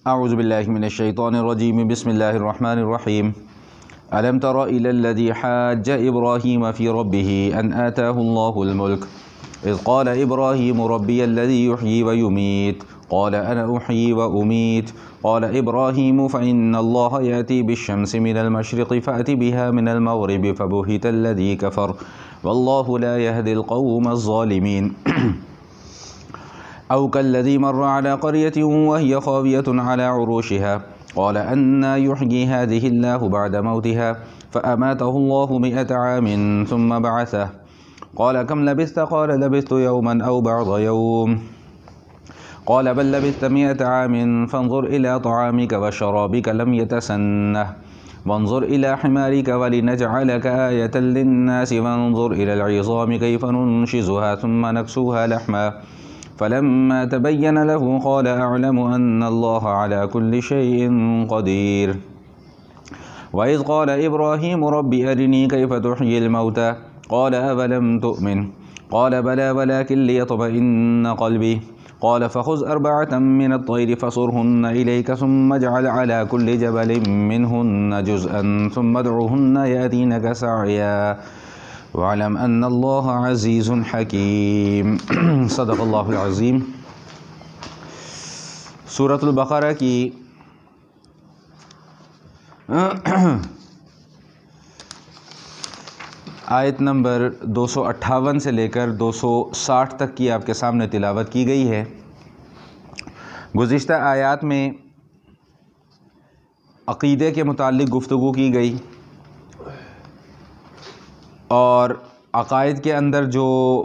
اعوذ باللہ من الشیطان الرجیم بسم اللہ الرحمن الرحیم الم تر الی الذی حاج ابراہیم فی ربہ ان آتاہ اللہ الملک اذ قال ابراہیم ربی الذی یحیی ویمیت قال انا احیی وامیت قال ابراہیم فإن اللہ یأتی بالشمس من المشرق فأت بها من المغرب فبہت الذی کفر واللہ لا یہدی القوم الظالمین أو كالذي مر على قرية وهي خاوية على عروشها قال أنى يحيي هذه الله بعد موتها فأماته الله 100 عام ثم بعثه قال كم لبثت قال لبثت يوما أو بعض يوم قال بل لبثت 100 عام فانظر إلى طعامك وشرابك لم يتسنه وانظر إلى حمارك ولنجعلك آية للناس وانظر إلى العظام كيف ننشزها ثم نكسوها لحما فلما تبين له قال أعلم أن الله على كل شيء قدير وإذ قال إبراهيم رب أرني كيف تحيي الموتى قال أولم تؤمن قال بلى ولكن ليطمئن قلبي قال فخذ 4 من الطير فصرهن إليك ثم اجعل على كل جبل منهن جزءا ثم ادعهن يأتينك سعيا وعلم ان اللہ عزیز حکیم صدق اللہ العظیم۔ سورۃ البقرہ کی آیت نمبر 258 سے لے کر 260 تک کی آپ کے سامنے تلاوت کی گئی ہے۔ گزشتہ آیات میں عقیدے کے متعلق گفتگو کی گئی اور عقائد کے اندر جو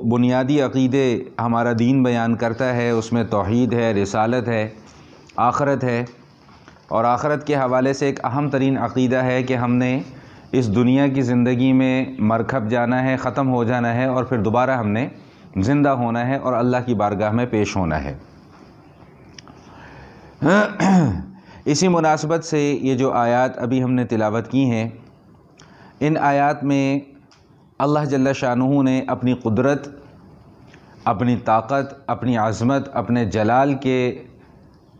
بنیادی عقیدے ہمارا دین بیان کرتا ہے اس میں توحید ہے، رسالت ہے، آخرت ہے، اور آخرت کے حوالے سے ایک اہم ترین عقیدہ ہے کہ ہم نے اس دنیا کی زندگی میں مرکب جانا ہے، ختم ہو جانا ہے، اور پھر دوبارہ ہم نے زندہ ہونا ہے اور اللہ کی بارگاہ میں پیش ہونا ہے۔ اسی مناسبت سے یہ جو آیات ابھی ہم نے تلاوت کی ہیں، ان آیات میں اللہ جل شانہ نے اپنی قدرت، اپنی طاقت، اپنی عظمت، اپنے جلال کے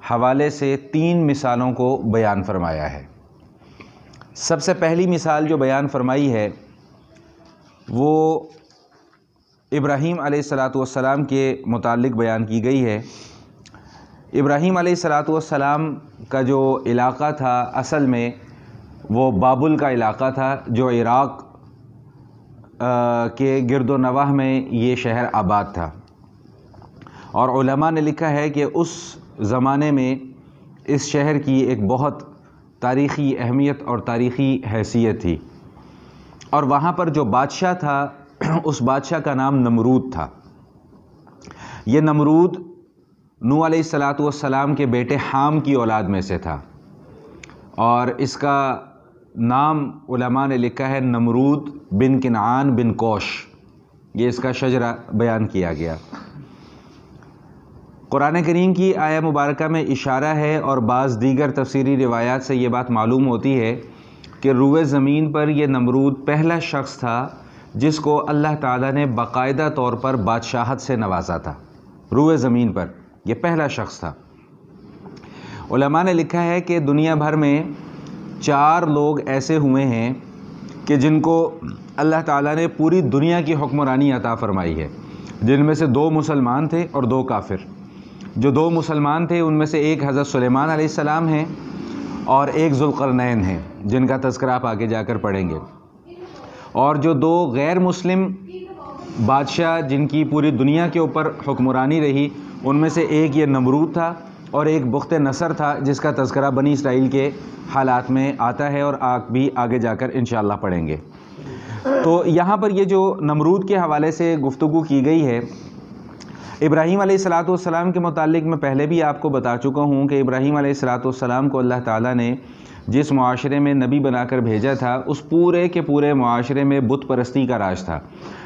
حوالے سے 3 مثالوں کو بیان فرمایا ہے۔ سب سے پہلی مثال جو بیان فرمائی ہے وہ ابراہیم علیہ السلام کے متعلق بیان کی گئی ہے۔ ابراہیم علیہ السلام کا جو علاقہ تھا اصل میں وہ بابل کا علاقہ تھا، جو عراق کے گرد و نواح میں یہ شہر آباد تھا، اور علماء نے لکھا ہے کہ اس زمانے میں اس شہر کی ایک بہت تاریخی اہمیت اور تاریخی حیثیت تھی، اور وہاں پر جو بادشاہ تھا اس بادشاہ کا نام نمرود تھا۔ یہ نمرود نوح علیہ السلام کے بیٹے حام کی اولاد میں سے تھا، اور اس کا نام علماء نے لکھا ہے نمرود بن کنعان بن کوش، یہ اس کا شجرہ بیان کیا گیا۔ قرآن کریم کی آیہ مبارکہ میں اشارہ ہے، اور بعض دیگر تفسیری روایات سے یہ بات معلوم ہوتی ہے کہ روئے زمین پر یہ نمرود پہلا شخص تھا جس کو اللہ تعالیٰ نے باقاعدہ طور پر بادشاہت سے نوازا تھا۔ روئے زمین پر یہ پہلا شخص تھا۔ علماء نے لکھا ہے کہ دنیا بھر میں 4 لوگ ایسے ہوئے ہیں کہ جن کو اللہ تعالیٰ نے پوری دنیا کی حکمرانی عطا فرمائی ہے، جن میں سے 2 مسلمان تھے اور 2 کافر۔ جو 2 مسلمان تھے ان میں سے ایک حضرت سلیمان علیہ السلام ہیں اور ایک ذوالقرنین ہیں، جن کا تذکرہ آپ آگے جا کر پڑھیں گے۔ اور جو 2 غیر مسلم بادشاہ جن کی پوری دنیا کے اوپر حکمرانی رہی، ان میں سے ایک یہ نمرود تھا اور ایک بخت نصر تھا، جس کا تذکرہ بنی اسرائیل کے حالات میں آتا ہے اور بھی آگے جا کر انشاءاللہ پڑھیں گے۔ تو یہاں پر یہ جو نمرود کے حوالے سے گفتگو کی گئی ہے، ابراہیم علیہ السلام کے متعلق میں پہلے بھی آپ کو بتا چکا ہوں کہ ابراہیم علیہ السلام کو اللہ تعالیٰ نے جس معاشرے میں نبی بنا کر بھیجا تھا، اس پورے کے پورے معاشرے میں بت پرستی کا راج تھا،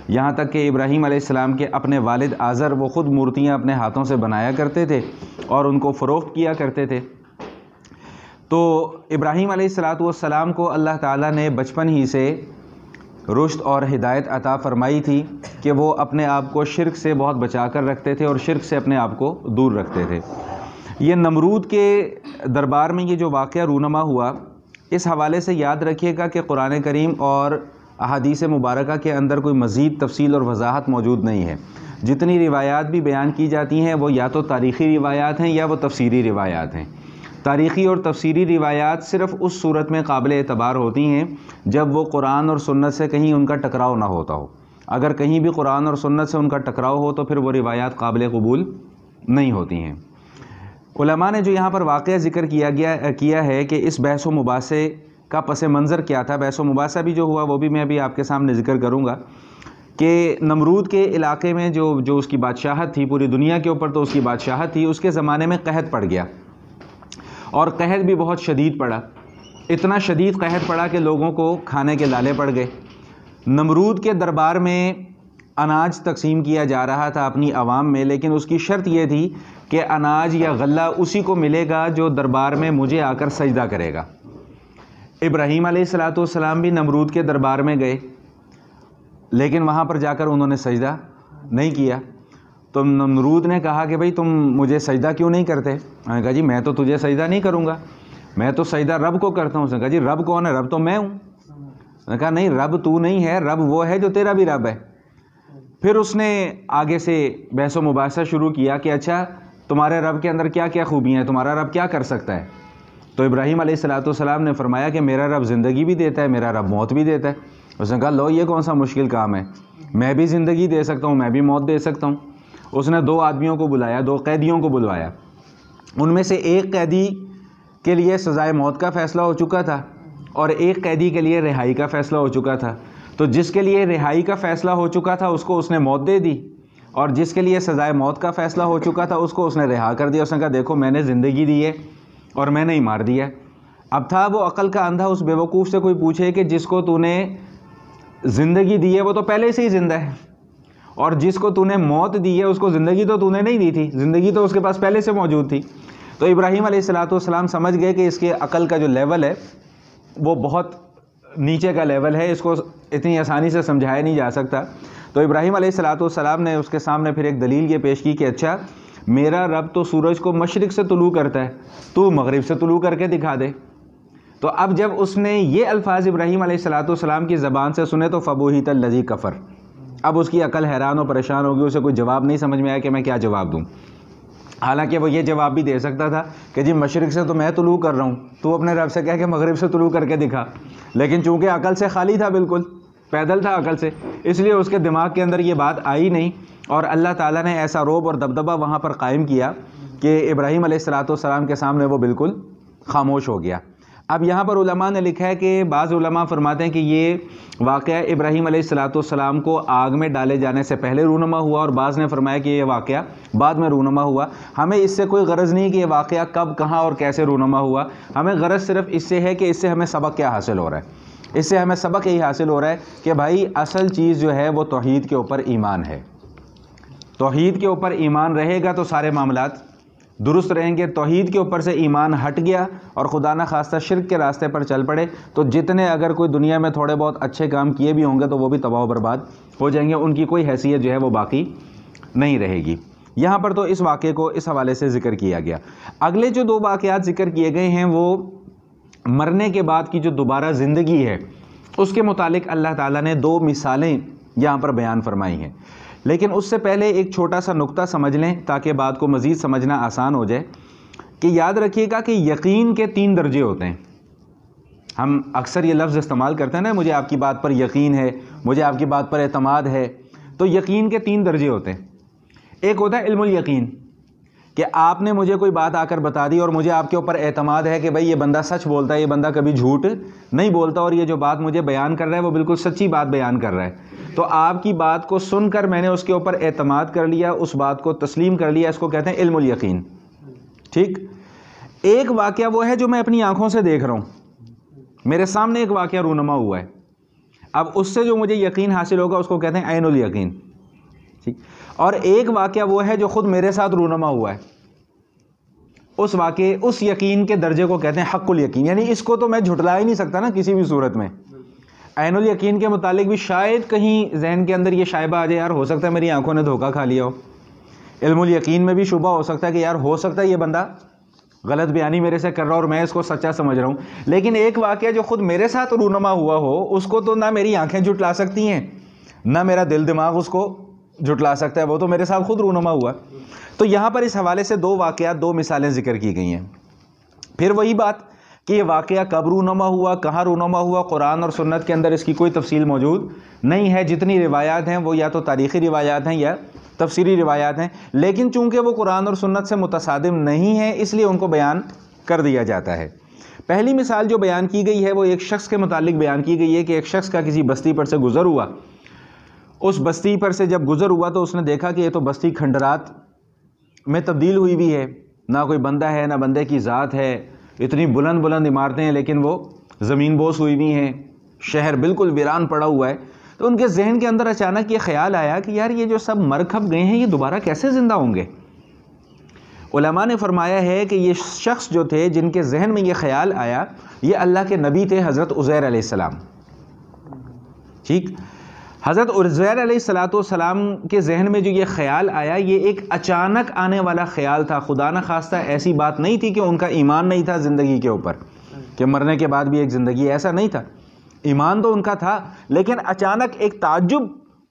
یہاں تک کہ ابراہیم علیہ السلام کے اپنے والد آزر وہ خود مورتیاں اپنے ہاتھوں سے بنایا کرتے تھے اور ان کو فروخت کیا کرتے تھے۔ تو ابراہیم علیہ السلام کو اللہ تعالیٰ نے بچپن ہی سے رشد اور ہدایت عطا فرمائی تھی کہ وہ اپنے آپ کو شرک سے بہت بچا کر رکھتے تھے اور شرک سے اپنے آپ کو دور رکھتے تھے۔ یہ نمرود کے دربار میں یہ جو واقعہ رونما ہوا، اس حوالے سے یاد رکھیے گا کہ قرآن کریم اور احادیث مبارکہ کے اندر کوئی مزید تفصیل اور وضاحت موجود نہیں ہے۔ جتنی روایات بھی بیان کی جاتی ہیں وہ یا تو تاریخی روایات ہیں یا وہ تفسیری روایات ہیں۔ تاریخی اور تفسیری روایات صرف اس صورت میں قابل اعتبار ہوتی ہیں جب وہ قرآن اور سنت سے کہیں ان کا ٹکراؤ نہ ہوتا ہو۔ اگر کہیں بھی قرآن اور سنت سے ان کا ٹکراؤ ہو تو پھر وہ روایات قابل قبول نہیں ہوتی ہیں۔ علماء نے جو یہاں پر واقعہ ذکر کیا ہے کہ اس بحث و مباحثے کا پس منظر کیا تھا، بحث و مباحثہ بھی جو ہوا وہ بھی میں ابھی آپ کے سامنے ذکر کروں گا کہ نمرود کے علاقے میں جو اس کی بادشاہت تھی، پوری دنیا کے اوپر تو اس کی بادشاہت تھی، اس کے زمانے میں قحط پڑ گیا، اور قحط بھی بہت شدید پڑا، اتنا شدید قحط پڑا کہ لوگوں کو کھانے کے لالے پڑ گئے۔ نمرود کے دربار میں اناج تقسیم کیا جا رہا تھا اپنی عوام میں، لیکن اس کی شرط یہ تھی کہ اناج یا غلہ اسی کو ملے گا جو دربار میں مجھے آ کر سجدہ کرے گا۔ ابراہیم علیہ السلام بھی نمرود کے دربار میں گئے، لیکن وہاں پر جا کر انہوں نے سجدہ نہیں کیا۔ تو نمرود نے کہا کہ بھئی تم مجھے سجدہ کیوں نہیں کرتے؟ میں نے کہا جی میں تو تجھے سجدہ نہیں کروں گا، میں تو سجدہ رب کو کرتا ہوں۔ اس نے کہا جی رب کون ہے؟ رب تو میں ہوں۔ میں نے کہا نہیں، رب تو نہیں ہے، رب وہ ہے جو تیرا بھی رب ہے۔ پھر اس نے آگے سے بحث و مباحثہ شروع کیا کہ اچھا تمہارے رب کے اندر کیا کیا خوبیاں ہیں، تمہارا رب کیا کر سکتا ہے؟ تو ابراہیم علیہ السلام نے فرمایا کہ میرا رب زندگی بھی دیتا ہے، میرا رب موت بھی دیتا ہے۔ اس نے کہا لو یہ کون سا مشکل کام ہے، میں بھی زندگی دے سکتا ہوں، میں بھی موت دے سکتا ہوں۔ اس نے 2 آدمیوں کو بلایا، 2 قیدیوں کو بلوایا۔ ان میں سے ایک قیدی کے لیے سزائے موت کا فیصلہ ہو چکا تھا اور ایک قیدی کے لیے رہائی کا فیصلہ ہو چکا تھا۔ تو جس کے لیے رہائی کا فیصلہ ہو چکا تھا اس کو اس نے موت دے دی، اور جس کے لیے سزائے موت کا فیصلہ ہو چکا تھا اس کو اس نے رہا کر دیا۔ اس نے کہا دیکھو میں نے زندگی دی ہے اور میں نے ہی مار دیا۔ اب تھا وہ عقل کا اندھا، اس بیوقوف سے کوئی پوچھے کہ جس کو تو نے زندگی دی ہے وہ تو پہلے سے ہی زندہ ہے، اور جس کو تو نے موت دی ہے اس کو زندگی تو نے نہیں دی تھی، زندگی تو اس کے پاس پہلے سے موجود تھی۔ تو ابراہیم علیہ السلام سمجھ گئے کہ اس کے عقل کا جو لیول ہے وہ بہت نیچے کا لیول ہے، اس کو اتنی آسانی سے سمجھایا نہیں جا سکتا۔ تو ابراہیم علیہ السلام نے اس کے سامنے پھر ایک دلیل یہ پیش کی کہ اچھا میرا رب تو سورج کو مشرق سے طلوع کرتا ہے، تو مغرب سے طلوع کر کے دکھا دے۔ تو اب جب اس نے یہ الفاظ ابراہیم علیہ السلام کی زبان سے سنے تو فبوہت الذی کفر، اب اس کی عقل حیران و پریشان ہوگی، اسے کوئی جواب نہیں سمجھ میں آیا کہ میں کیا جواب دوں۔ حالانکہ وہ یہ جواب بھی دے سکتا تھا کہ جی مشرق سے تو میں طلوع کر رہا ہوں، تو اپنے رب سے کہہ کہ مغرب سے طلوع کر کے دکھا، لیکن چونکہ عقل سے خالی تھا، بالکل پیدل تھا عقل سے، اس لیے اس کے دماغ کے اندر یہ بات آئی نہیں، اور اللہ تعالیٰ نے ایسا روب اور دبدبہ وہاں پر قائم کیا کہ ابراہیم علیہ السلام کے سامنے وہ بالکل خاموش ہو گیا۔ اب یہاں پر علماء نے لکھا ہے کہ بعض علماء فرماتے ہیں کہ یہ واقعہ ابراہیم علیہ السلام کو آگ میں ڈالے جانے سے پہلے رونما ہوا، اور بعض نے فرمایا کہ یہ واقعہ بعد میں رونما ہوا۔ ہمیں اس سے کوئی غرض نہیں کہ یہ واقعہ کب، کہاں اور کیسے رونما ہوا، ہمیں غرض صرف اس سے ہے کہ اس سے ہمیں سبق کیا حاصل ہو رہا ہے۔ اس سے ہمیں سبق یہی حاصل ہو رہا ہے کہ بھائی اصل چیز جو ہے وہ توحید کے اوپر ایمان ہے۔ توحید کے اوپر ایمان رہے گا تو سارے معاملات درست رہیں گے۔ توحید کے اوپر سے ایمان ہٹ گیا اور خدا نہ خواستہ شرک کے راستے پر چل پڑے تو جتنے اگر کوئی دنیا میں تھوڑے بہت اچھے کام کیے بھی ہوں گے تو وہ بھی تباہ و برباد ہو جائیں گے، ان کی کوئی حیثیت جو ہے وہ باقی نہیں رہے گی۔ یہاں پر تو اس واقعے کو اس حوالے سے ذکر کیا گیا۔ اگلے جو 2 واقعات ذکر کیے گئے ہیں وہ مرنے کے بعد کی جو دوبارہ زندگی ہے اس کے متعلق اللہ تعالیٰ نے 2 مثالیں یہاں پر بیان فرمائی ہیں، لیکن اس سے پہلے ایک چھوٹا سا نقطہ سمجھ لیں تاکہ بات کو مزید سمجھنا آسان ہو جائے کہ یاد رکھیے گا کہ یقین کے 3 درجے ہوتے ہیں۔ ہم اکثر یہ لفظ استعمال کرتے ہیں نا، مجھے آپ کی بات پر یقین ہے، مجھے آپ کی بات پر اعتماد ہے، تو یقین کے 3 درجے ہوتے ہیں۔ ایک ہوتا ہے علم الیقین، کہ آپ نے مجھے کوئی بات آ کر بتا دی اور مجھے آپ کے اوپر اعتماد ہے کہ بھئی یہ بندہ سچ بولتا ہے، یہ بندہ کبھی جھوٹ نہیں بولتا، اور یہ جو بات مجھے بیان کر رہا ہے وہ بالکل سچی بات بیان کر رہا ہے۔ تو آپ کی بات کو سن کر میں نے اس کے اوپر اعتماد کر لیا، اس بات کو تسلیم کر لیا، اس کو کہتے ہیں علم الیقین۔ ٹھیک، ایک واقعہ وہ ہے جو میں اپنی آنکھوں سے دیکھ رہا ہوں، میرے سامنے ایک واقعہ رونما ہوا ہے، اب اس سے جو مجھے یقین حاصل ہوگا اس کو کہتے ہیں عین الیقین۔ ٹھیک، اور ایک واقعہ وہ ہے جو خود میرے ساتھ رونما ہوا ہے، اس واقعے اس یقین کے درجے کو کہتے ہیں حق الیقین، یعنی اس کو تو میں جھٹلا ہی نہیں سکتا نا کسی بھی صورت میں۔ عین الیقین کے متعلق بھی شاید کہیں ذہن کے اندر یہ شائبہ آ جائے یار ہو سکتا ہے میری آنکھوں نے دھوکہ کھا لیا ہو، علم الیقین میں بھی شبہ ہو سکتا ہے کہ یار ہو سکتا ہے یہ بندہ غلط بیانی میرے سے کر رہا اور میں اس کو سچا سمجھ رہا ہوں، لیکن ایک واقعہ جو خود میرے ساتھ رونما ہوا ہو اس کو تو نہ میری آنکھیں جھٹلا سکتی ہیں نہ میرا دل دماغ اس کو جھٹلا سکتا ہے، وہ تو میرے ساتھ خود رونما ہوا۔ تو یہاں پر اس حوالے سے دو واقعات، دو مثالیں ذکر کی گئی ہیں۔ پھر وہی بات کہ یہ واقعہ کب رونما ہوا، کہاں رونما ہوا، قرآن اور سنت کے اندر اس کی کوئی تفصیل موجود نہیں ہے۔ جتنی روایات ہیں وہ یا تو تاریخی روایات ہیں یا تفسیری روایات ہیں، لیکن چونکہ وہ قرآن اور سنت سے متصادم نہیں ہیں اس لیے ان کو بیان کر دیا جاتا ہے۔ پہلی مثال جو بیان کی گئی ہے وہ ایک شخص کے متعلق بیان کی گئی ہے کہ ایک شخص کا کسی بستی پر سے گزر ہوا، اس بستی پر سے جب گزر ہوا تو اس نے دیکھا کہ یہ تو بستی کھنڈرات میں تبدیل ہوئی بھی ہے، نہ کوئی بندہ ہے نہ بندے کی ذات ہے، اتنی بلند بلند عمارتیں ہیں لیکن وہ زمین بوس ہوئی ہوئی ہیں، شہر بالکل ویران پڑا ہوا ہے۔ تو ان کے ذہن کے اندر اچانک یہ خیال آیا کہ یار یہ جو سب مر کھپ گئے ہیں یہ دوبارہ کیسے زندہ ہوں گے؟ علماء نے فرمایا ہے کہ یہ شخص جو تھے جن کے ذہن میں یہ خیال آیا یہ اللہ کے نبی تھے، حضرت عزیر علیہ السلام۔ ٹھیک، حضرت عزیر علیہ السلام کے ذہن میں جو یہ خیال آیا یہ ایک اچانک آنے والا خیال تھا، خدا نہ خواستہ ایسی بات نہیں تھی کہ ان کا ایمان نہیں تھا زندگی کے اوپر کہ مرنے کے بعد بھی ایک زندگی، ایسا نہیں تھا، ایمان تو ان کا تھا، لیکن اچانک ایک تعجب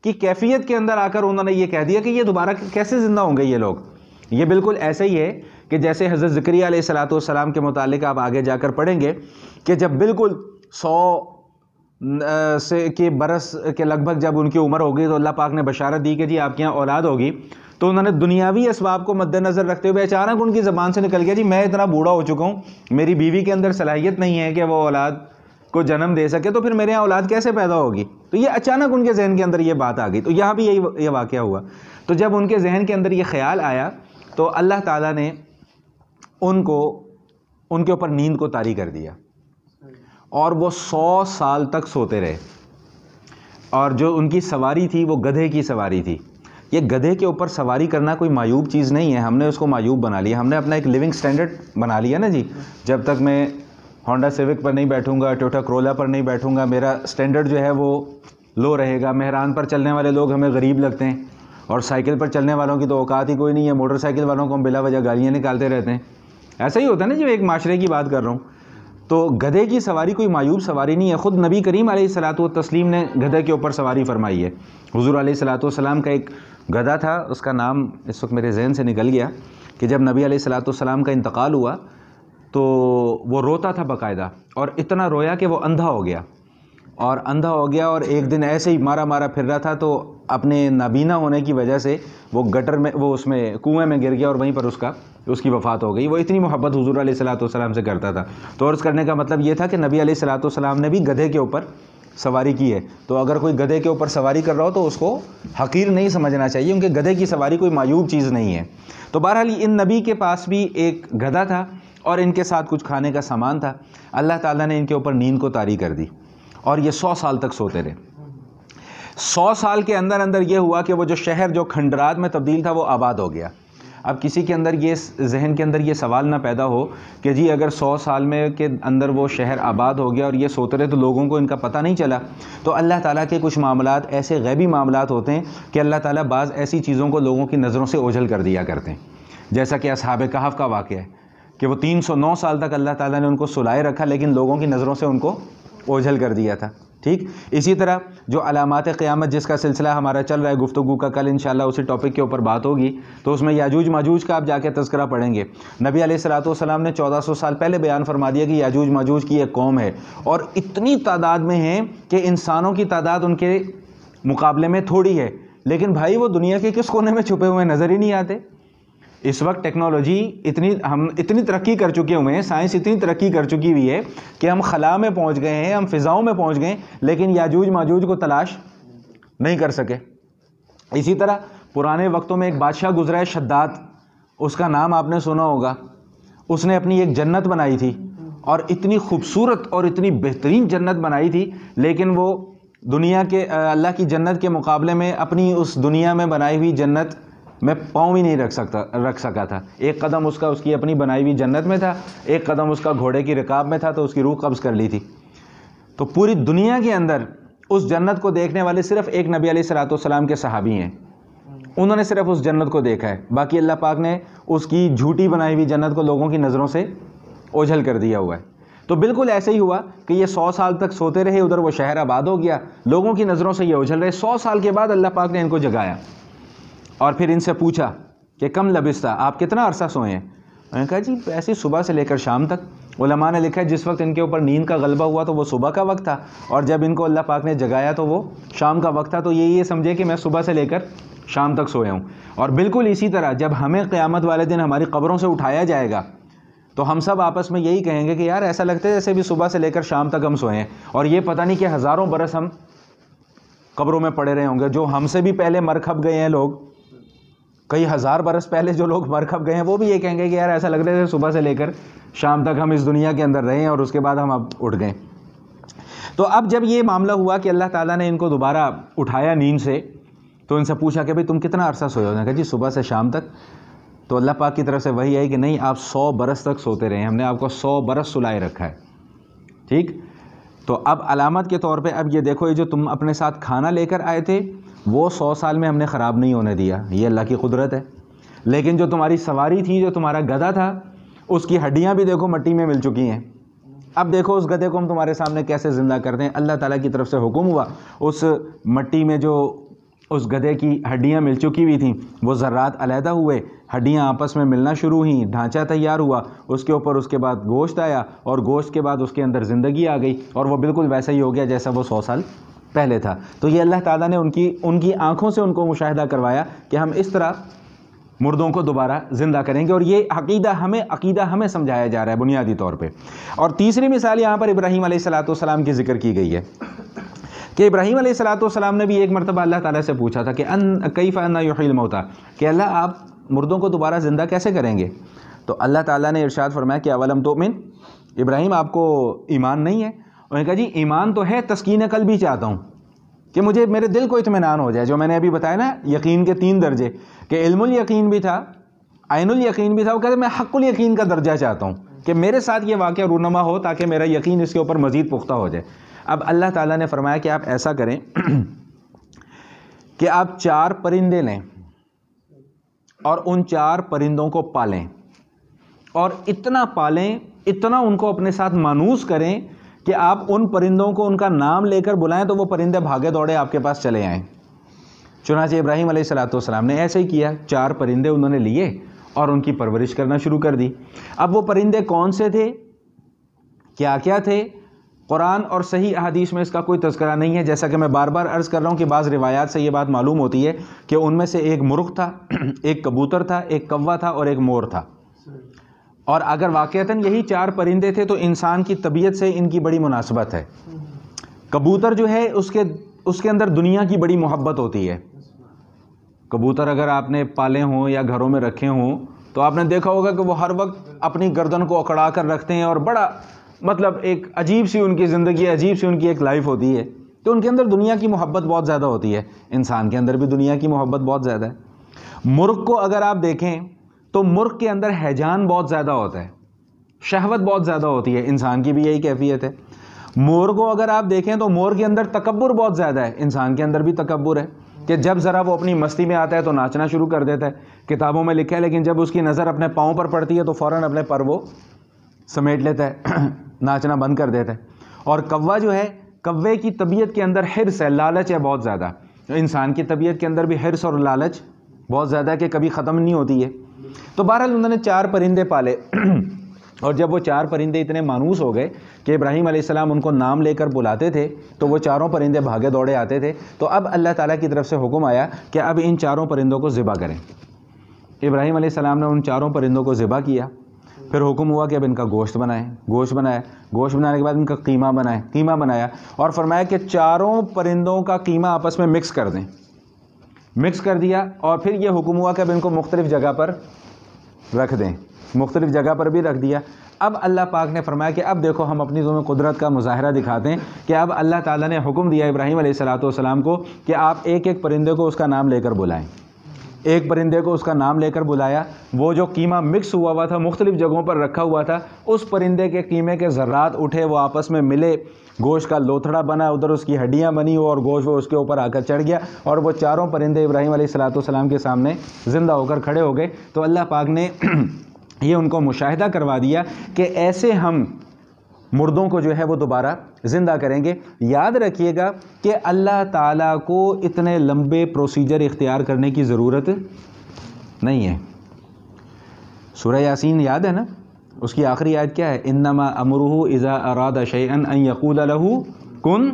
کی کیفیت کے اندر آ کر انہوں نے یہ کہہ دیا کہ یہ دوبارہ کیسے زندہ ہوں گے یہ لوگ۔ یہ بالکل ایسے ہی ہے کہ جیسے حضرت زکریا علیہ السلام کے متعلق آپ آگے جا کر پڑھیں گے کہ جب بالکل 100 کے برس کے لگ بھگ جب ان کی عمر ہوگی تو اللہ پاک نے بشارت دی کہ جی آپ کے یہاں اولاد ہوگی، تو انہوں نے دنیاوی اسباب کو مد نظر رکھتے ہوئے اچانک ان کی زبان سے نکل گیا جی میں اتنا بوڑھا ہو چکا ہوں، میری بیوی کے اندر صلاحیت نہیں ہے کہ وہ اولاد کو جنم دے سکے، تو پھر میرے یہاں اولاد کیسے پیدا ہوگی؟ تو یہ اچانک ان کے ذہن کے اندر یہ بات آ گئی۔ تو یہاں بھی یہ واقعہ ہوا۔ تو جب ان کے ذہن کے اندر یہ خیال آیا تو اللہ تعالیٰ نے ان کے اوپر نیند کو طاری کر دیا اور وہ 100 سال تک سوتے رہے، اور جو ان کی سواری تھی وہ گدھے کی سواری تھی۔ یہ گدھے کے اوپر سواری کرنا کوئی معیوب چیز نہیں ہے، ہم نے اس کو معیوب بنا لیا، ہم نے اپنا ایک لیونگ سٹینڈرڈ بنا لیا نا جی۔ جب تک میں ہونڈا سیوک پر نہیں بیٹھوں گا، ٹویوٹا کرولا پر نہیں بیٹھوں گا، میرا سٹینڈرڈ جو ہے وہ لو رہے گا۔ مہران پر چلنے والے لوگ ہمیں غریب لگتے ہیں، اور سائیکل پر چلنے والوں کی تو اوقات ہی کوئی نہیں ہے، موٹر سائیکل والوں کو ہم بلا وجہ گالیاں نکالتے رہتے ہیں۔ ایسا ہی ہوتا ہے نا، جو ایک معاشرے کی بات کر رہا ہوں۔ تو گدھے کی سواری کوئی معیوب سواری نہیں ہے، خود نبی کریم علیہ الصلوۃ والتسلیم نے گدھے کے اوپر سواری فرمائی ہے۔ حضور علیہ الصلوۃ والسلام کا ایک گدھا تھا، اس کا نام اس وقت میرے ذہن سے نکل گیا، کہ جب نبی علیہ الصلوۃ والسلام کا انتقال ہوا تو وہ روتا تھا باقاعدہ، اور اتنا رویا کہ وہ اندھا ہو گیا، اور ایک دن ایسے ہی مارا پھر رہا تھا تو اپنے نابینا ہونے کی وجہ سے وہ گٹر میں، وہ اس میں کنویں میں گر گیا، اور وہیں پر اس کی وفات ہو گئی۔ وہ اتنی محبت حضور علیہ الصلوۃ والسلام سے کرتا تھا۔ تو عرض کرنے کا مطلب یہ تھا کہ نبی علیہ الصلوۃ والسلام نے بھی گدھے کے اوپر سواری کی ہے، تو اگر کوئی گدھے کے اوپر سواری کر رہا ہو تو اس کو حقیر نہیں سمجھنا چاہیے، کیونکہ گدھے کی سواری کوئی معیوب چیز نہیں ہے۔ تو بہرحال ان نبی کے پاس بھی ایک گدھا تھا اور ان کے ساتھ کچھ کھانے کا سامان تھا۔ اللہ تعالیٰ نے ان کے اوپر نیند کو طاری کر دی اور یہ 100 سال تک سوتے رہے۔ 100 سال کے اندر یہ ہوا کہ وہ جو شہر جو کھنڈرات میں تبدیل تھا وہ آباد ہو گیا۔ اب کسی کے اندر یہ ذہن کے اندر یہ سوال نہ پیدا ہو کہ جی اگر 100 سال میں کے اندر وہ شہر آباد ہو گیا اور یہ سوتے رہے تو لوگوں کو ان کا پتہ نہیں چلا۔ تو اللہ تعالیٰ کے کچھ معاملات ایسے غیبی معاملات ہوتے ہیں کہ اللہ تعالیٰ بعض ایسی چیزوں کو لوگوں کی نظروں سے اوجھل کر دیا کرتے ہیں، جیسا کہ اصحاب کہف کا واقعہ ہے کہ وہ 309 سال تک اللہ تعالیٰ نے ان کو سلائے رکھا، لیکن لوگوں کی نظروں سے ان کو اوجھل کر دیا تھا۔ ٹھیک، اسی طرح جو علامات قیامت جس کا سلسلہ ہمارا چل رہا ہے گفتگو کا، کل انشاءاللہ اسی ٹاپک کے اوپر بات ہوگی، تو اس میں یاجوج ماجوج کا آپ جا کے تذکرہ پڑھیں گے۔ نبی علیہ الصلوۃ والسلام نے 1400 سال پہلے بیان فرما دیا کہ یاجوج ماجوج کی ایک قوم ہے، اور اتنی تعداد میں ہیں کہ انسانوں کی تعداد ان کے مقابلے میں تھوڑی ہے، لیکن بھائی وہ دنیا کے کس کونے میں چھپے ہوئے نظر ہی نہیں آتے۔ اس وقت ٹیکنالوجی ہم اتنی ترقی کر چکے ہوئے ہیں، سائنس اتنی ترقی کر چکی ہوئی ہے کہ ہم خلا میں پہنچ گئے ہیں، ہم فضاؤں میں پہنچ گئے، لیکن یاجوج ماجوج کو تلاش نہیں کر سکے۔ اسی طرح پرانے وقتوں میں ایک بادشاہ گزرا ہے شداد، اس کا نام آپ نے سنا ہوگا۔ اس نے اپنی ایک جنت بنائی تھی، اور اتنی خوبصورت اور اتنی بہترین جنت بنائی تھی، لیکن وہ دنیا کے اللہ کی جنت کے مقابلے میں اپنی اس دنیا میں بنائی ہوئی جنت میں پاؤں بھی نہیں رکھ سکا تھا۔ ایک قدم اس کی اپنی بنائی ہوئی جنت میں تھا، ایک قدم اس کا گھوڑے کی رکاب میں تھا، تو اس کی روح قبض کر لی تھی۔ تو پوری دنیا کے اندر اس جنت کو دیکھنے والے صرف ایک نبی علیہ الصلوۃ والسلام کے صحابی ہیں، انہوں نے صرف اس جنت کو دیکھا ہے، باقی اللہ پاک نے اس کی جھوٹی بنائی ہوئی جنت کو لوگوں کی نظروں سے اوجھل کر دیا ہوا ہے۔ تو بالکل ایسے ہی ہوا کہ یہ 100 سال تک سوتے رہے، ادھر وہ شہر آباد ہو گیا، لوگوں کی نظروں سے یہ اوجھل رہے۔ 100 سال کے بعد اللہ پاک نے ان کو جگایا اور پھر ان سے پوچھا کہ کم لبثتا، آپ کتنا عرصہ سوئے ہیں؟ میں نے کہا جی ایسی صبح سے لے کر شام تک۔ علماء نے لکھا ہے جس وقت ان کے اوپر نیند کا غلبہ ہوا تو وہ صبح کا وقت تھا، اور جب ان کو اللہ پاک نے جگایا تو وہ شام کا وقت تھا، تو یہ سمجھے کہ میں صبح سے لے کر شام تک سویا ہوں۔ اور بالکل اسی طرح جب ہمیں قیامت والے دن ہماری قبروں سے اٹھایا جائے گا تو ہم سب آپس میں یہی کہیں گے کہ یار ایسا لگتا ہے جیسے بھی صبح سے لے کر شام تک ہم سوئے ہیں، اور یہ پتہ نہیں کہ ہزاروں برس ہم قبروں میں پڑے رہے ہوں گے۔ جو ہم سے بھی پہلے مر کھپ گئے ہیں لوگ، کئی ہزار برس پہلے جو لوگ مر کھپ گئے ہیں، وہ بھی یہ کہیں گے کہ یار ایسا لگ رہا ہے صبح سے لے کر شام تک ہم اس دنیا کے اندر رہے ہیں اور اس کے بعد ہم اب اٹھ گئے۔ تو اب جب یہ معاملہ ہوا کہ اللہ تعالیٰ نے ان کو دوبارہ اٹھایا نیند سے، تو ان سے پوچھا کہ بھئی تم کتنا عرصہ سوئے ہو؟ نے کہا جی صبح سے شام تک۔ تو اللہ پاک کی طرف سے وحی آئی کہ نہیں، آپ 100 برس تک سوتے رہے ہیں، ہم نے آپ کو 100 برس سلائے رکھا ہے، ٹھیک۔ تو اب علامت کے طور پہ اب یہ دیکھو، یہ جو تم اپنے ساتھ کھانا لے کر آئے تھے وہ 100 سال میں ہم نے خراب نہیں ہونے دیا، یہ اللہ کی قدرت ہے۔ لیکن جو تمہاری سواری تھی، جو تمہارا گدھا تھا، اس کی ہڈیاں بھی دیکھو مٹی میں مل چکی ہیں۔ اب دیکھو اس گدھے کو ہم تمہارے سامنے کیسے زندہ کرتے ہیں۔ اللہ تعالیٰ کی طرف سے حکم ہوا، اس مٹی میں جو اس گدھے کی ہڈیاں مل چکی ہوئی تھیں وہ ذرات علیحدہ ہوئے، ہڈیاں آپس میں ملنا شروع ہوئیں، ڈھانچہ تیار ہوا، اس کے اوپر اس کے بعد گوشت آیا، اور گوشت کے بعد اس کے اندر زندگی آ گئی، اور وہ بالکل ویسا ہی ہو گیا جیسا وہ 100 سال پہلے تھا۔ تو یہ اللہ تعالیٰ نے ان کی آنکھوں سے ان کو مشاہدہ کروایا کہ ہم اس طرح مردوں کو دوبارہ زندہ کریں گے، اور یہ عقیدہ ہمیں سمجھایا جا رہا ہے بنیادی طور پہ۔ اور تیسری مثال یہاں پر ابراہیم علیہ السلام کی ذکر کی گئی ہے کہ ابراہیم علیہ السلام نے بھی ایک مرتبہ اللہ تعالیٰ سے پوچھا تھا کہ کیف یحیی الموتیٰ، کہ اللہ آپ مردوں کو دوبارہ زندہ کیسے کریں گے؟ تو اللہ تعالیٰ نے ارشاد فرمایا کہ اولم تؤمن، ابراہیم آپ کو ایمان نہیں ہے؟ انہوں نے کہا جی ایمان تو ہے، تسکین قلب بھی چاہتا ہوں کہ مجھے میرے دل کو اطمینان ہو جائے، جو میں نے ابھی بتایا نا یقین کے 3 درجے، کہ علم الیقین بھی تھا، عین الیقین بھی تھا، وہ کہتے ہیں میں حق الیقین کا درجہ چاہتا ہوں کہ میرے ساتھ یہ واقعہ رونما ہو تاکہ میرا یقین اس کے اوپر مزید پختہ ہو جائے۔ اب اللہ تعالیٰ نے فرمایا کہ آپ ایسا کریں کہ آپ 4 پرندے لیں اور ان 4 پرندوں کو پالیں، اور اتنا پالیں، اتنا ان کو اپنے ساتھ مانوس کریں کہ آپ ان پرندوں کو ان کا نام لے کر بلائیں تو وہ پرندے بھاگے دوڑے آپ کے پاس چلے آئیں۔ چنانچہ ابراہیم علیہ السلام نے ایسے ہی کیا، 4 پرندے انہوں نے لیے اور ان کی پرورش کرنا شروع کر دی۔ اب وہ پرندے کون سے تھے، کیا کیا تھے، قرآن اور صحیح احادیث میں اس کا کوئی تذکرہ نہیں ہے، جیسا کہ میں بار بار عرض کر رہا ہوں کہ بعض روایات سے یہ بات معلوم ہوتی ہے کہ ان میں سے ایک مرغ تھا، ایک کبوتر تھا، ایک کوہ تھا اور ایک مور تھا۔ اور اگر واقعتاً یہی 4 پرندے تھے تو انسان کی طبیعت سے ان کی بڑی مناسبت ہے۔ کبوتر جو ہے اس کے اندر دنیا کی بڑی محبت ہوتی ہے۔ کبوتر اگر آپ نے پالے ہوں یا گھروں میں رکھے ہوں تو آپ نے دیکھا ہوگا کہ وہ ہر وقت اپنی گردن کو اکڑا کر رکھتے ہیں، اور بڑا مطلب ایک عجیب سی ان کی زندگی ہے، عجیب سی ان کی ایک لائف ہوتی ہے، تو ان کے اندر دنیا کی محبت بہت زیادہ ہوتی ہے۔ انسان کے اندر بھی دنیا کی محبت بہت زیادہ ہے۔ مرغ کو اگر آپ دیکھیں تو مرغ کے اندر ہیجان بہت زیادہ ہوتا ہے، شہوت بہت زیادہ ہوتی ہے، انسان کی بھی یہی کیفیت ہے۔ مور کو اگر آپ دیکھیں تو مور کے اندر تکبر بہت زیادہ ہے، انسان کے اندر بھی تکبر ہے کہ جب ذرا وہ اپنی مستی میں آتا ہے تو ناچنا شروع کر دیتا ہے، کتابوں میں لکھا ہے، لیکن جب اس کی نظر اپنے پاؤں پر پڑتی ہے تو فوراً اپنے پر وہ سمیٹ لیتا ہے، ناچنا بند کر دیتا ہے۔ اور کوہ جو ہے، کوے کی طبیعت کے اندر حرص ہے، لالچ ہے بہت زیادہ۔ انسان کی طبیعت کے اندر بھی حرص اور لالچ بہت زیادہ ہے کہ کبھی ختم نہیں ہوتی ہے۔ تو بہرحال انہوں نے 4 پرندے پالے اور جب وہ 4 پرندے اتنے مانوس ہو گئے کہ ابراہیم علیہ السلام ان کو نام لے کر بلاتے تھے تو وہ 4 پرندے بھاگے دوڑے آتے تھے۔ تو اب اللہ تعالیٰ کی طرف سے حکم آیا کہ اب ان 4 پرندوں کو ذبح کریں۔ ابراہیم علیہ السلام نے ان 4 پرندوں کو ذبح کیا، پھر حکم ہوا کہ اب ان کا گوشت بنائیں، گوشت بنایا، گوشت بنانے کے بعد ان کا قیمہ بنائیں، قیمہ بنایا، اور فرمایا کہ 4 پرندوں کا قیمہ آپس میں مکس کر دیں، مکس کر دیا، اور پھر یہ حکم ہوا کہ اب ان کو مختلف جگہ پر رکھ دیں، مختلف جگہ پر بھی رکھ دیا۔ اب اللہ پاک نے فرمایا کہ اب دیکھو ہم اپنی تمہیں قدرت کا مظاہرہ دکھاتے ہیں کہ اب اللہ تعالیٰ نے حکم دیا ابراہیم علیہ السلام کو کہ آپ ایک ایک پرندے کو اس کا نام لے کر بلائیں، ایک پرندے کو اس کا نام لے کر بلایا، وہ جو قیمہ مکس ہوا تھا، مختلف جگہوں پر رکھا ہوا تھا، اس پرندے کے قیمے کے ذرات اٹھے، وہ آپس میں ملے، گوشت کا لوتھڑا بنا، ادھر اس کی ہڈیاں بنی اور گوشت وہ اس کے اوپر آ کر چڑھ گیا، اور وہ چاروں پرندے ابراہیم علیہ السلام کے سامنے زندہ ہو کر کھڑے ہو گئے۔ تو اللہ پاک نے یہ ان کو مشاہدہ کروا دیا کہ ایسے ہم مردوں کو جو ہے وہ دوبارہ زندہ کریں گے۔ یاد رکھیے گا کہ اللہ تعالیٰ کو اتنے لمبے پروسیجر اختیار کرنے کی ضرورت نہیں ہے۔ سورہ یاسین یاد ہے نا، اس کی آخری آیت کیا ہے؟ انما امرہ اذا اراد شیئا ان یقول لہ کن۔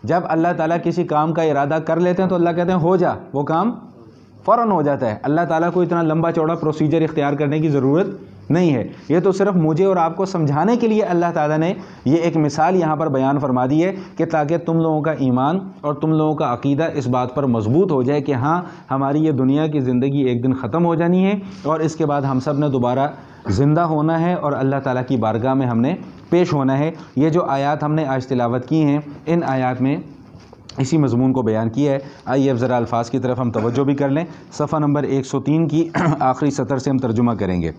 جب اللہ تعالیٰ کسی کام کا ارادہ کر لیتے ہیں تو اللہ کہتے ہیں ہو جا، وہ کام فوراً ہو جاتا ہے۔ اللہ تعالیٰ کو اتنا لمبا چوڑا پروسیجر اختیار کرنے کی ضرورت نہیں ہے۔ یہ تو صرف مجھے اور آپ کو سمجھانے کے لیے اللہ تعالیٰ نے یہ ایک مثال یہاں پر بیان فرما دی ہے کہ تاکہ تم لوگوں کا ایمان اور تم لوگوں کا عقیدہ اس بات پر مضبوط ہو جائے کہ ہاں ہماری یہ دنیا کی زندگی ایک دن ختم ہو جانی ہے اور اس کے بعد ہم سب نے دوبارہ زندہ ہونا ہے اور اللہ تعالیٰ کی بارگاہ میں ہم نے پیش ہونا ہے۔ یہ جو آیات ہم نے آج تلاوت کی ہیں، ان آیات میں اسی مضمون کو بیان کیا ہے۔ آئیے اب ذرا الفاظ کی طرف ہم توجہ بھی کر لیں۔ صفحہ نمبر 103 کی آخری سطر سے ہم ترجمہ کریں گے۔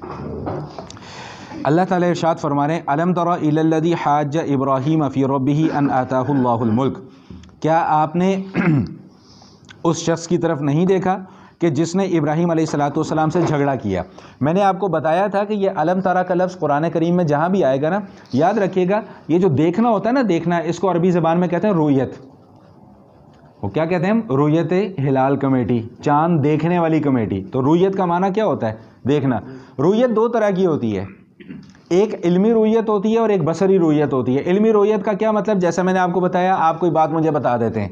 اللہ تعالیٰ ارشاد فرما رہے ہیں الم تر الی الذی حاج ابراہیم فی ربہ ان آتاہ اللہ الملک۔ کیا آپ نے اس شخص کی طرف نہیں دیکھا کہ جس نے ابراہیم علیہ السلام سے جھگڑا کیا؟ میں نے آپ کو بتایا تھا کہ یہ علم ترا کا لفظ قرآن کریم میں جہاں بھی آئے گا نا، یاد رکھیے گا یہ جو دیکھنا ہوتا ہے نا، دیکھنا، اس کو عربی زبان میں کہتے ہیں رویت۔ وہ کیا کہتے ہیں؟ رویت ہلال کمیٹی، چاند دیکھنے والی کمیٹی۔ تو رویت کا معنی کیا ہوتا ہے؟ دیکھنا۔ رویت دو طرح کی ہوتی ہے، ایک علمی رویت ہوتی ہے اور ایک بصری رویت ہوتی ہے۔ علمی رویت کا کیا مطلب؟ جیسا میں نے آپ کو بتایا، آپ کوئی بات مجھے بتا دیتے ہیں،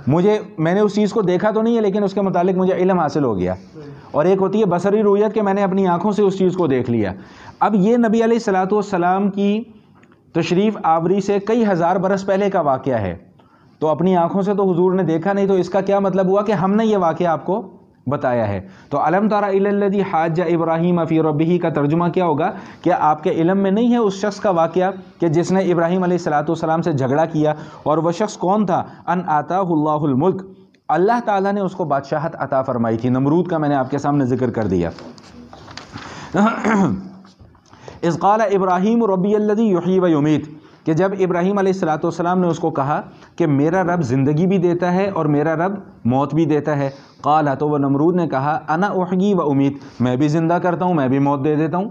میں نے اس چیز کو دیکھا تو نہیں ہے لیکن اس کے متعلق مجھے علم حاصل ہو گیا۔ اور ایک ہوتی ہے بصری رویت کہ میں نے اپنی آنکھوں سے اس چیز کو دیکھ لیا۔ اب یہ نبی علیہ السلام کی تشریف آوری سے کئی ہزار برس پہلے کا واقعہ ہے، تو اپنی آنکھوں سے تو حضور نے دیکھا نہیں، تو اس کا کیا مطلب ہوا کہ ہم نے یہ واقعہ آپ کو بتایا ہے۔ تو الم تر الی الذی حاج ابراہیم فی ربہ کا ترجمہ کیا ہوگا؟ کیا آپ کے علم میں نہیں ہے اس شخص کا واقعہ کہ جس نے ابراہیم علیہ السلام سے جھگڑا کیا؟ اور وہ شخص کون تھا؟ ان آتاہ اللہ الملک، اللہ تعالیٰ نے اس کو بادشاہت عطا فرمائی تھی۔ نمرود کا میں نے آپ کے سامنے ذکر کر دیا۔ اذ قال ابراہیم ربی الذی یحیی و یمیت، کہ جب ابراہیم علیہ السلام نے اس کو کہا کہ میرا رب زندگی بھی دیتا ہے اور میرا رب موت بھی دیتا ہے، قال، تو وہ نمرود نے کہا انا احیی و امیت، میں بھی زندہ کرتا ہوں، میں بھی موت دے دیتا ہوں۔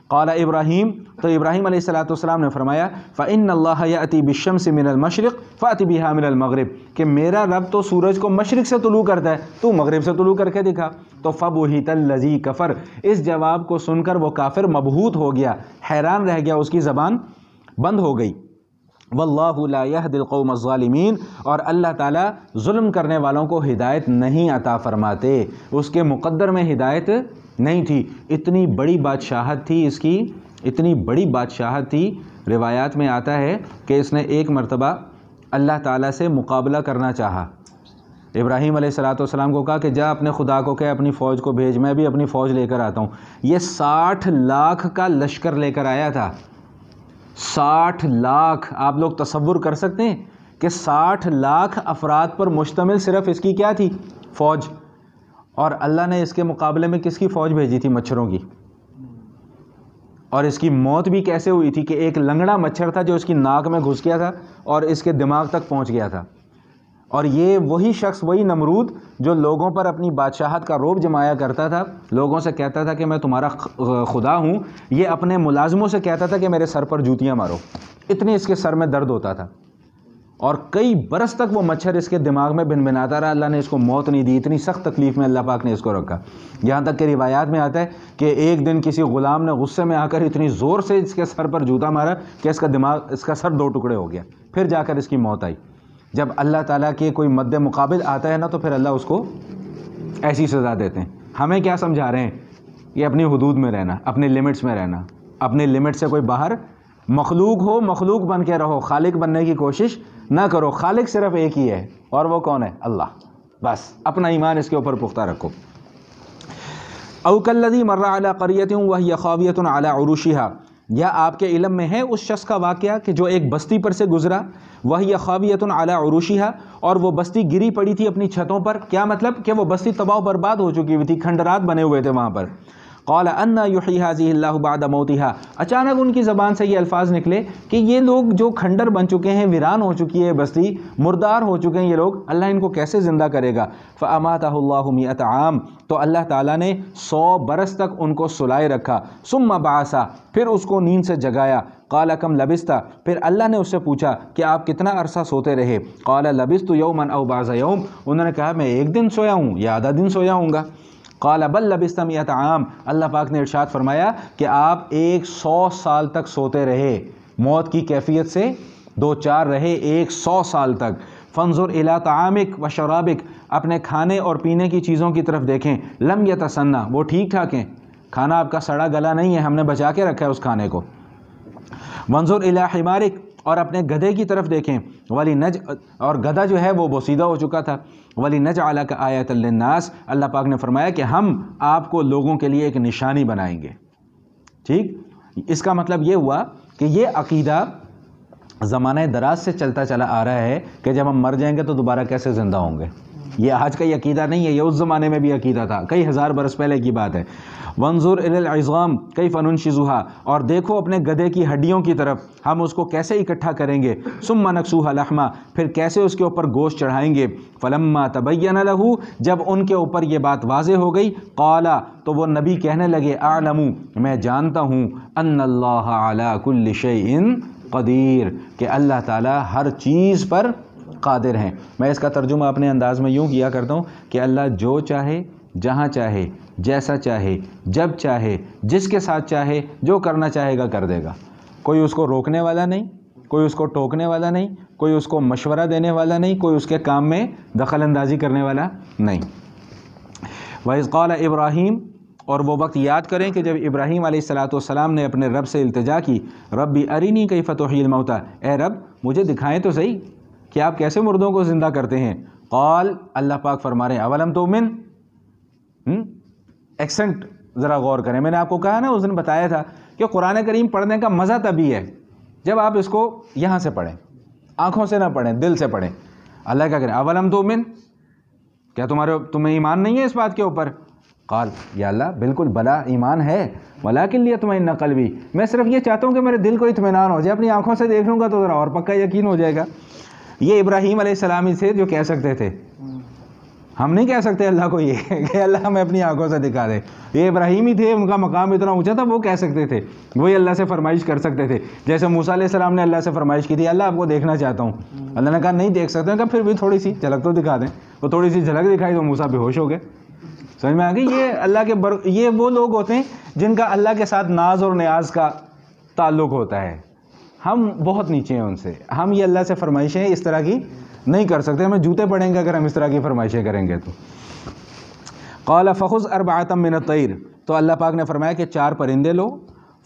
قال ابراہیم، تو ابراہیم علیہ السلام نے فرمایا فإن اللہ یأتی بالشمس من المشرق فأتی بها من المغرب، کہ میرا رب تو سورج کو مشرق سے طلوع کرتا ہے، تو مغرب سے طلوع کر کے دکھا۔ تو فبہت الذی کفر، اس جواب کو سن کر وہ کافر مبہوت ہو گیا، حیران رہ گیا، اس کی زبان بند ہو گئی۔ واللہ لا یہدی القوم الظالمین، اور اللہ تعالیٰ ظلم کرنے والوں کو ہدایت نہیں عطا فرماتے، اس کے مقدر میں ہدایت نہیں تھی۔ اتنی بڑی بادشاہت تھی اس کی، اتنی بڑی بادشاہت تھی، روایات میں آتا ہے کہ اس نے ایک مرتبہ اللہ تعالیٰ سے مقابلہ کرنا چاہا۔ ابراہیم علیہ السلام کو کہا کہ جا اپنے خدا کو کہہ اپنی فوج کو بھیج، میں بھی اپنی فوج لے کر آتا ہوں۔ یہ 60 لاکھ کا لشکر لے کر آیا تھا، 60 لاکھ۔ آپ لوگ تصور کر سکتے ہیں کہ 60 لاکھ افراد پر مشتمل صرف اس کی کیا تھی؟ فوج۔ اور اللہ نے اس کے مقابلے میں کس کی فوج بھیجی تھی؟ مچھروں کی۔ اور اس کی موت بھی کیسے ہوئی تھی کہ ایک لنگڑا مچھر تھا جو اس کی ناک میں گھس گیا تھا اور اس کے دماغ تک پہنچ گیا تھا۔ اور یہ وہی شخص، وہی نمرود جو لوگوں پر اپنی بادشاہت کا رعب جمایا کرتا تھا، لوگوں سے کہتا تھا کہ میں تمہارا خدا ہوں، یہ اپنے ملازموں سے کہتا تھا کہ میرے سر پر جوتیاں مارو، اتنے اس کے سر میں درد ہوتا تھا۔ اور کئی برس تک وہ مچھر اس کے دماغ میں بنبناتا رہا، اللہ نے اس کو موت نہیں دی، اتنی سخت تکلیف میں اللہ پاک نے اس کو رکھا۔ یہاں تک کہ روایات میں آتا ہے کہ ایک دن کسی غلام نے غصے میں آ کر اتنی زور سے اس کے سر پر جوتا مارا کہ اس کا سر 2 ٹکڑے ہو گیا، پھر جا کر اس کی موت آئی۔ جب اللہ تعالیٰ کے کوئی مد مقابل آتا ہے نا تو پھر اللہ اس کو ایسی سزا دیتے ہیں۔ ہمیں کیا سمجھا رہے ہیں؟ کہ اپنی حدود میں رہنا، اپنے لیمٹس میں رہنا، اپنے لیمٹ سے کوئی باہر مخلوق ہو، مخلوق بن کے رہو، خالق بننے کی کوشش نہ کرو۔ خالق صرف ایک ہی ہے، اور وہ کون ہے؟ اللہ۔ بس اپنا ایمان اس کے اوپر پختہ رکھو۔ او کالذی مر علی قریۃ وہی خاویۃ علی عروشہا، یا آپ کے علم میں ہے اس شخص کا واقعہ کہ جو ایک بستی پر سے گزرا، وہی خاویۃ علی عروشہا، اور وہ بستی گری پڑی تھی اپنی چھتوں پر. کیا مطلب کہ وہ بستی تباہ و برباد ہو چکی ہوئی تھی، کھنڈرات بنے ہوئے تھے وہاں پر. قال انا یحیی هذه اللہ بعد موتها، اچانک ان کی زبان سے یہ الفاظ نکلے کہ یہ لوگ جو کھنڈر بن چکے ہیں، ویران ہو چکی ہے بستی، مردار ہو چکے ہیں یہ لوگ، اللہ ان کو کیسے زندہ کرے گا. فاماتہ اللہ 100 عام، تو اللہ تعالیٰ نے 100 برس تک ان کو سلائے رکھا. ثم بعثا، پھر اس کو نیند سے جگایا. قال کم لبثت، پھر اللہ نے اس سے پوچھا کہ آپ کتنا عرصہ سوتے رہے. قال لبثت یوما او بعض یوم، انہوں نے کہا میں ایک دن سویا ہوں یا آدھا دن سویا ہوں گا. قال بل لبثت 100 عام، اللہ پاک نے ارشاد فرمایا کہ آپ 100 سال تک سوتے رہے، موت کی کیفیت سے دو چار رہے 100 سال تک. فانظر الی طعامک و شرابک، اپنے کھانے اور پینے کی چیزوں کی طرف دیکھیں. لم یتسنہ، وہ ٹھیک ٹھاک ہیں، کھانا آپ کا سڑا گلا نہیں ہے، ہم نے بچا کے رکھا ہے اس کھانے کو. وانظر الی حمارک، اور اپنے گدھے کی طرف دیکھیں. اور گدھا جو ہے وہ بوسیدہ ہو چکا تھا. وَلِنَجْعَلَكَ آیَةً لِلنَّاسِ، اللہ پاک نے فرمایا کہ ہم آپ کو لوگوں کے لیے ایک نشانی بنائیں گے. ٹھیک، اس کا مطلب یہ ہوا کہ یہ عقیدہ زمانہ دراز سے چلتا چلا آ رہا ہے کہ جب ہم مر جائیں گے تو دوبارہ کیسے زندہ ہوں گے. یہ آج کا یہ عقیدہ نہیں ہے، یہ اس زمانے میں بھی عقیدہ تھا، کئی ہزار برس پہلے کی بات ہے. وانظر الی العظام کیف ننشزها، اور دیکھو اپنے گدھے کی ہڈیوں کی طرف، ہم اس کو کیسے اکٹھا کریں گے. ثم نکسوها لحما، پھر کیسے اس کے اوپر گوشت چڑھائیں گے. فلما تبین له، جب ان کے اوپر یہ بات واضح ہو گئی، قال، تو وہ نبی کہنے لگے، اعلم، میں جانتا ہوں، ان اللہ علی کل شیء قدیر، کہ اللہ تعالی ہر چیز پر قادر ہیں. میں اس کا ترجمہ اپنے انداز میں یوں کیا کرتا ہوں کہ اللہ جو چاہے، جہاں چاہے، جیسا چاہے، جب چاہے، جس کے ساتھ چاہے، جو کرنا چاہے گا کر دے گا. کوئی اس کو روکنے والا نہیں، کوئی اس کو ٹوکنے والا نہیں، کوئی اس کو مشورہ دینے والا نہیں، کوئی اس کے کام میں دخل اندازی کرنے والا نہیں. وَإِذْ قَالَ ابراہیم، اور وہ وقت یاد کریں کہ جب ابراہیم علیہ السلام نے اپنے رب سے التجا کی، ربی ارینی کیف تحیی الموتیٰ، اے رب مجھے دکھائیں تو صحیح کہ آپ کیسے مردوں کو زندہ کرتے ہیں. قال، اللہ پاک فرما رہے ہیں، اولم تؤمن، ایکسنٹ ذرا غور کریں. میں نے آپ کو کہا نا، اس دن بتایا تھا کہ قرآن کریم پڑھنے کا مزہ تبھی ہے جب آپ اس کو یہاں سے پڑھیں، آنکھوں سے نہ پڑھیں، دل سے پڑھیں. اللہ کیا کریں، اولم تؤمن، کیا تمہیں ایمان نہیں ہے اس بات کے اوپر. قال، یا اللہ بالکل بلا ایمان ہے، ولکن لیطمئن قلبی، میں صرف یہ چاہتا ہوں کہ میرے دل کو اطمینان ہو جائے، اپنی آنکھوں سے دیکھ لوں گا تو ذرا اور پکا یقین ہو جائے گا. یہ ابراہیم علیہ السلام ہی تھے جو کہہ سکتے تھے، ہم نہیں کہہ سکتے اللہ کو یہ کہ اللہ ہمیں اپنی آنکھوں سے دکھا دے. یہ ابراہیم ہی تھے، ان کا مقام اتنا اونچا تھا، وہ کہہ سکتے تھے، وہی اللہ سے فرمائش کر سکتے تھے. جیسے موسیٰ علیہ السلام نے اللہ سے فرمائش کی تھی، اللہ آپ کو دیکھنا چاہتا ہوں. اللہ نے کہا نہیں دیکھ سکتے، کہا پھر بھی تھوڑی سی جھلک تو دکھا دیں. وہ تھوڑی سی جھلک دکھائی تو موسیٰ بے ہوش ہو گئے. سمجھ میں آ گئی. یہ اللہ کے یہ وہ لوگ ہوتے ہیں جن کا اللہ کے ساتھ ناز اور نیاز کا تعلق ہوتا ہے. ہم بہت نیچے ہیں ان سے، ہم یہ اللہ سے فرمائشیں اس طرح کی نہیں کر سکتے، ہمیں جوتے پڑیں گے اگر ہم اس طرح کی فرمائشیں کریں گے تو. قال فخذ اربعۃ من الطیر، تو اللہ پاک نے فرمایا کہ 4 پرندے لو،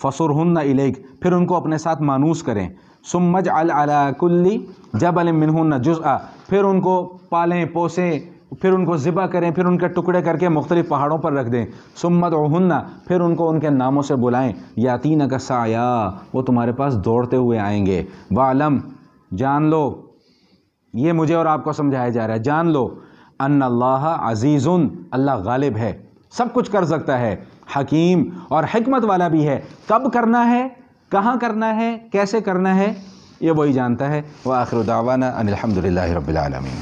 فصرہن الیک، پھر ان کو اپنے ساتھ مانوس کریں. ثم اجعل علی کل جبل منہن جزءا، پھر ان کو پالیں پوسیں، پھر ان کو ذبح کریں، پھر ان کے ٹکڑے کر کے مختلف پہاڑوں پر رکھ دیں. ثم ادعوہن، پھر ان کو ان کے ناموں سے بلائیں. یاتینک سعیا، وہ تمہارے پاس دوڑتے ہوئے آئیں گے. وعلم، جان لو، یہ مجھے اور آپ کو سمجھایا جا رہا ہے، جان لو، ان اللہ عزیز، اللہ غالب ہے، سب کچھ کر سکتا ہے، حکیم اور حکمت والا بھی ہے. کب کرنا ہے، کہاں کرنا ہے، کیسے کرنا ہے، یہ وہی جانتا ہے. وآخر دعوانا ان الحمد للہ رب العالمین.